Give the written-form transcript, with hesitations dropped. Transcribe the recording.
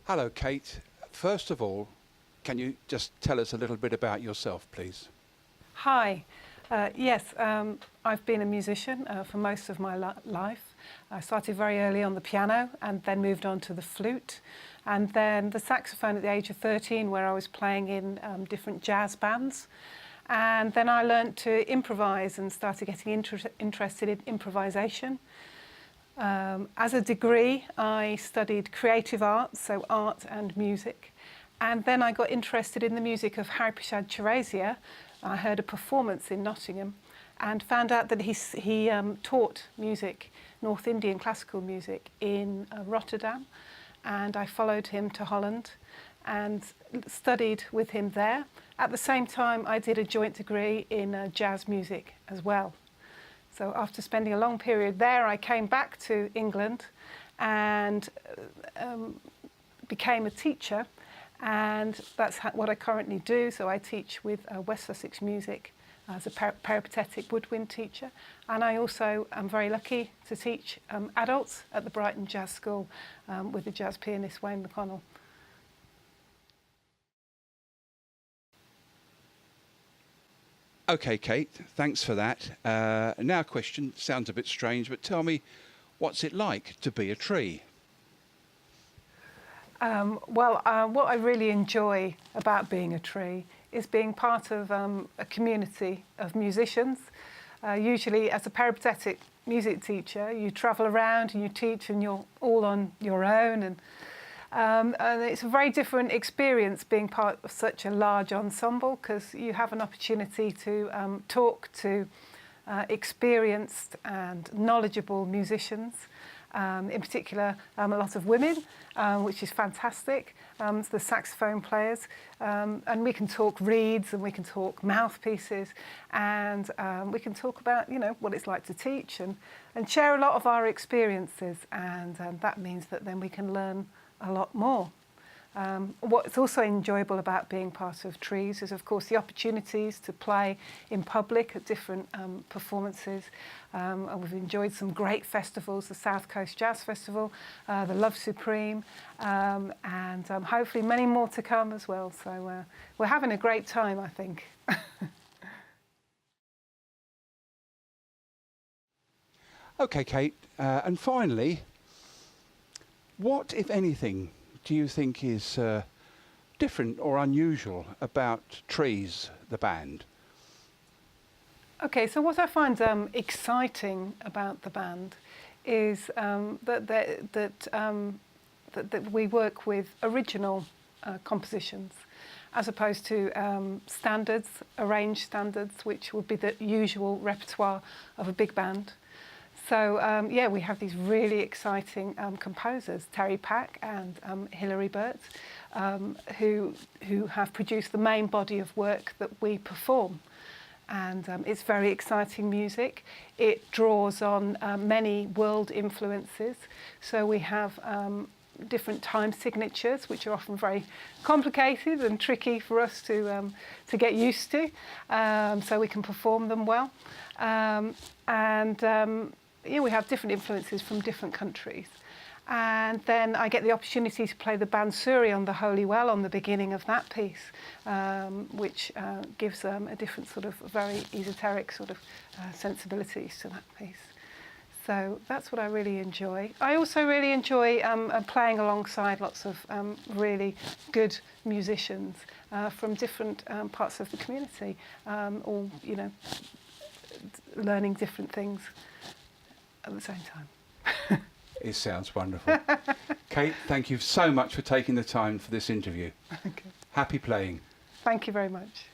Hello, Kate. First of all, can you just tell us a little bit about yourself, please? Hi. Yes, I've been a musician for most of my life. I started very early on the piano and then moved on to the flute and then the saxophone at the age of 13, where I was playing in different jazz bands. And then I learnt to improvise and started getting interested in improvisation. As a degree, I studied creative arts, so art and music. And then I got interested in the music of Hariprasad Chaurasia. I heard a performance in Nottingham and found out that he taught music, North Indian classical music, in Rotterdam. And I followed him to Holland and studied with him there. At the same time, I did a joint degree in jazz music as well. So after spending a long period there, I came back to England and became a teacher. And that's what I currently do. So I teach with West Sussex Music as a peripatetic woodwind teacher. And I also am very lucky to teach adults at the Brighton Jazz School with the jazz pianist Wayne McConnell. Okay, Kate, thanks for that. Now a question, sounds a bit strange, but tell me, what's it like to be a tree? What I really enjoy about being a tree is being part of a community of musicians. Usually as a peripatetic music teacher, you travel around and you teach and you're all on your own. And it's a very different experience being part of such a large ensemble, because you have an opportunity to talk to experienced and knowledgeable musicians. In particular, a lot of women, which is fantastic, the saxophone players, and we can talk reeds and we can talk mouthpieces, and we can talk about, what it's like to teach and share a lot of our experiences, and that means that then we can learn a lot more. What's also enjoyable about being part of Trees is, of course, the opportunities to play in public at different performances. And we've enjoyed some great festivals, the South Coast Jazz Festival, the Love Supreme, and hopefully many more to come as well. So we're having a great time, I think. Okay, Kate, and finally, what, if anything, do you think is different or unusual about Trees, the band? Okay, so what I find exciting about the band is that we work with original compositions as opposed to standards, arranged standards, which would be the usual repertoire of a big band. So yeah, we have these really exciting composers, Terry Pack and Hilary Burt, who have produced the main body of work that we perform. And it's very exciting music. It draws on many world influences. So we have different time signatures, which are often very complicated and tricky for us to get used to, so we can perform them well. We have different influences from different countries. And then I get the opportunity to play the Bansuri on the Holy Well on the beginning of that piece, which gives a different sort of very esoteric sort of sensibilities to that piece. So that's what I really enjoy. I also really enjoy playing alongside lots of really good musicians from different parts of the community, all, learning different things at the same time. It sounds wonderful. Kate, thank you so much for taking the time for this interview. Okay. Happy playing. Thank you very much.